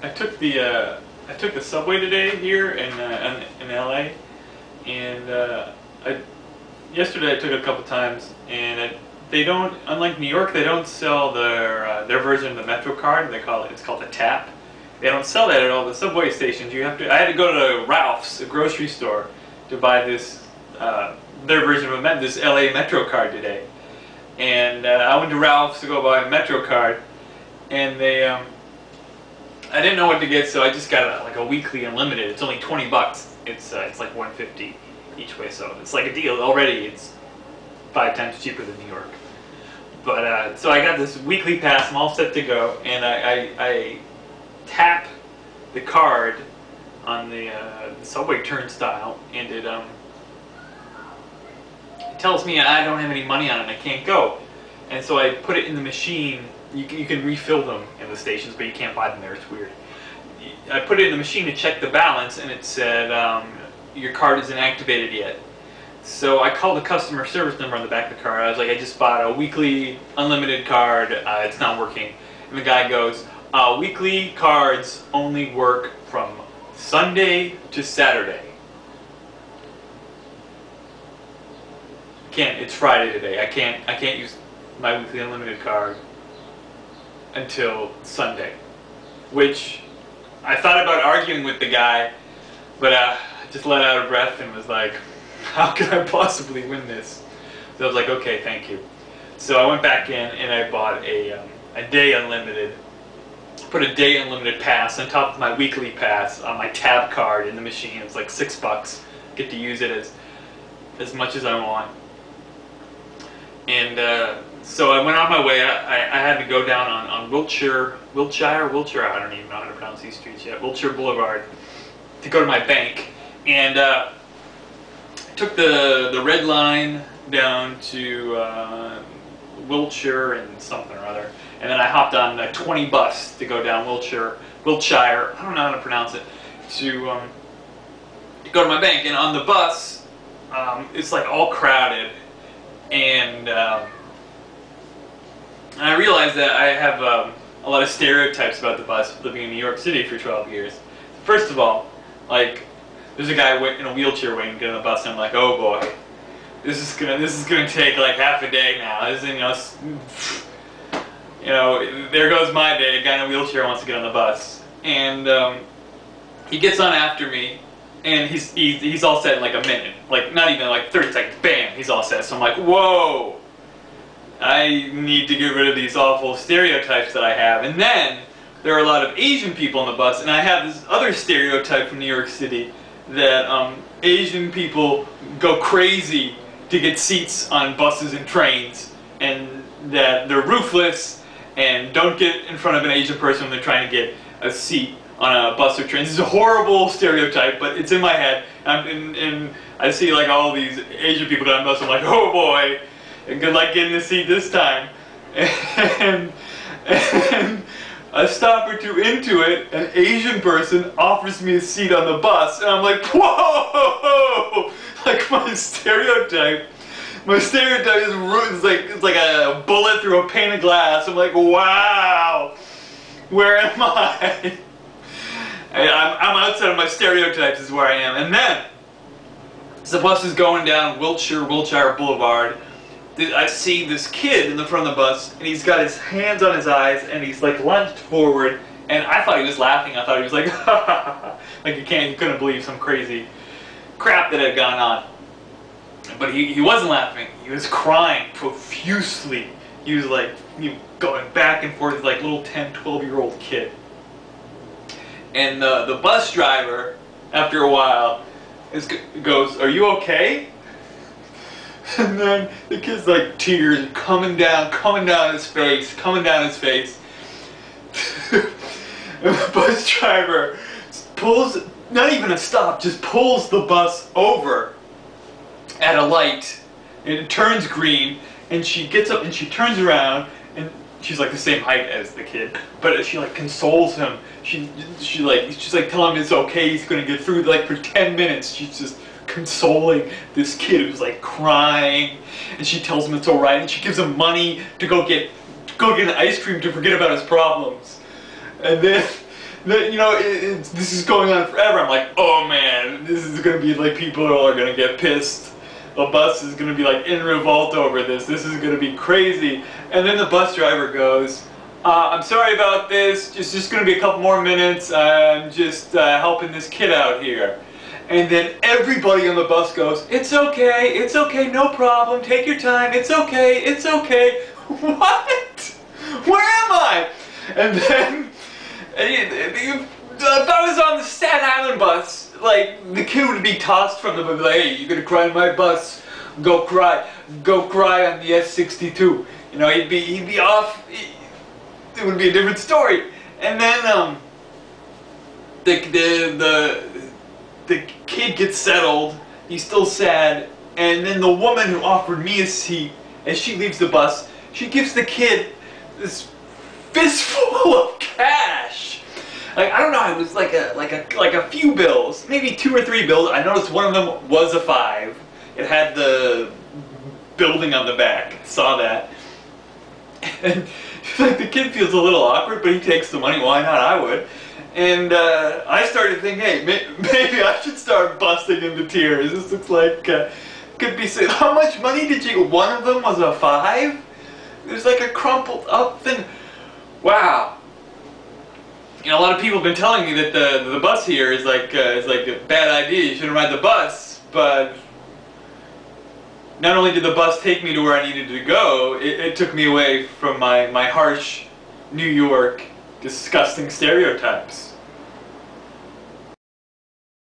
I took the subway today here in LA, and yesterday I took it a couple times, and they don't, unlike New York, they don't sell their version of the Metro card. It's called the Tap. They don't sell that at all the subway stations. I had to go to Ralph's, a grocery store, to buy this their version of this LA Metro card today. And I went to Ralph's to go buy a Metro card, and I didn't know what to get, so I just got like a weekly unlimited. It's only 20 bucks. It's like 150 each way, so it's like a deal already. It's 5 times cheaper than New York. But so I got this weekly pass. I'm all set to go, and I tap the card on the subway turnstile, and it tells me I don't have any money on it and I can't go. And so I put it in the machine. You can refill them in the stations, but you can't buy them there. It's weird. I put it in the machine to check the balance, and it said your card isn't activated yet. So I called the customer service number on the back of the card. I was like, I just bought a weekly unlimited card. It's not working. And the guy goes, weekly cards only work from Sunday to Saturday. It's Friday today. I can't use my weekly unlimited card until Sunday, which I thought about arguing with the guy, but I just let out a breath and was like, how can I possibly win this? So I was like, okay, thank you. So I went back in and I bought a day unlimited, put a day unlimited pass on top of my weekly pass on my tab card in the machine. It's like $6. Get to use it as much as I want. And so I went on my way. I had to go down on Wilshire, I don't even know how to pronounce these streets yet, Wilshire Boulevard, to go to my bank. And I took the red line down to Wilshire and something or other. And then I hopped on a 20 bus to go down Wilshire, I don't know how to pronounce it, to go to my bank. And on the bus, it's like all crowded. And I realized that I have a lot of stereotypes about the bus living in New York City for 12 years. First of all, like, there's a guy in a wheelchair waiting to get on the bus, and I'm like, oh boy, this is gonna take like half a day now. There goes my day. A guy in a wheelchair wants to get on the bus, and he gets on after me. And he's all set in like a minute, like not even like 30 seconds, bam, he's all set. So I'm like, whoa, I need to get rid of these awful stereotypes that I have. And then there are a lot of Asian people on the bus, and I have this other stereotype from New York City that Asian people go crazy to get seats on buses and trains, and that they're ruthless and don't get in front of an Asian person when they're trying to get a seat on a bus or train. This is a horrible stereotype, but it's in my head. And I see like all these Asian people on the bus. I'm like, oh boy, good luck getting a seat this time. And a stop or two into it, an Asian person offers me a seat on the bus, and I'm like, whoa! Like my stereotype is it's like a bullet through a pane of glass. I'm like, wow, where am I? I'm outside of my stereotypes is where I am. And then, as the bus is going down Wilshire Boulevard, I see this kid in the front of the bus, and he's got his hands on his eyes, and he's like lunged forward, and I thought he was laughing. I thought he was like, like he couldn't believe some crazy crap that had gone on. But he wasn't laughing. He was crying profusely. He was like going back and forth like a little 10, 12-year-old kid. And the bus driver, after a while, goes, "Are you okay?" And then the kid's like tears coming down his face. And the bus driver pulls, not even a stop, just pulls the bus over at a light, and it turns green, and she gets up and she turns around, and she's like the same height as the kid, but she like consoles him. She's like telling him it's okay, he's gonna get through. Like for 10 minutes, she's just consoling this kid who's like crying, and she tells him it's all right, and she gives him money to go get an ice cream to forget about his problems. And then that, you know, this is going on forever. I'm like, oh man, this is gonna be like, people are gonna get pissed. The bus is gonna be like in revolt over this. This is gonna be crazy. And then the bus driver goes, I'm sorry about this. It's just gonna be a couple more minutes. I'm just helping this kid out here. And then everybody on the bus goes, it's okay, no problem, take your time, it's okay. What? Where am I? And then, if I was on the Staten Island bus, like, the kid would be tossed from the bus, like, hey, you're gonna cry on my bus, go cry on the S62. You know, he'd be off, it would be a different story. And then, the kid gets settled, he's still sad, and then the woman who offered me a seat, as she leaves the bus, she gives the kid this fistful of cash. Like, I don't know, it was like a few bills, maybe 2 or 3 bills. I noticed one of them was a 5. It had the building on the back, saw that. And like, the kid feels a little awkward, but he takes the money, why not, I would. And I started thinking, hey, maybe I should start busting into tears. This looks like, could be, how much money did you, one of them was a 5? There's like a crumpled up thing. Wow. You know, a lot of people have been telling me that the bus here is like a bad idea, you shouldn't ride the bus, but not only did the bus take me to where I needed to go, it took me away from my harsh New York disgusting stereotypes.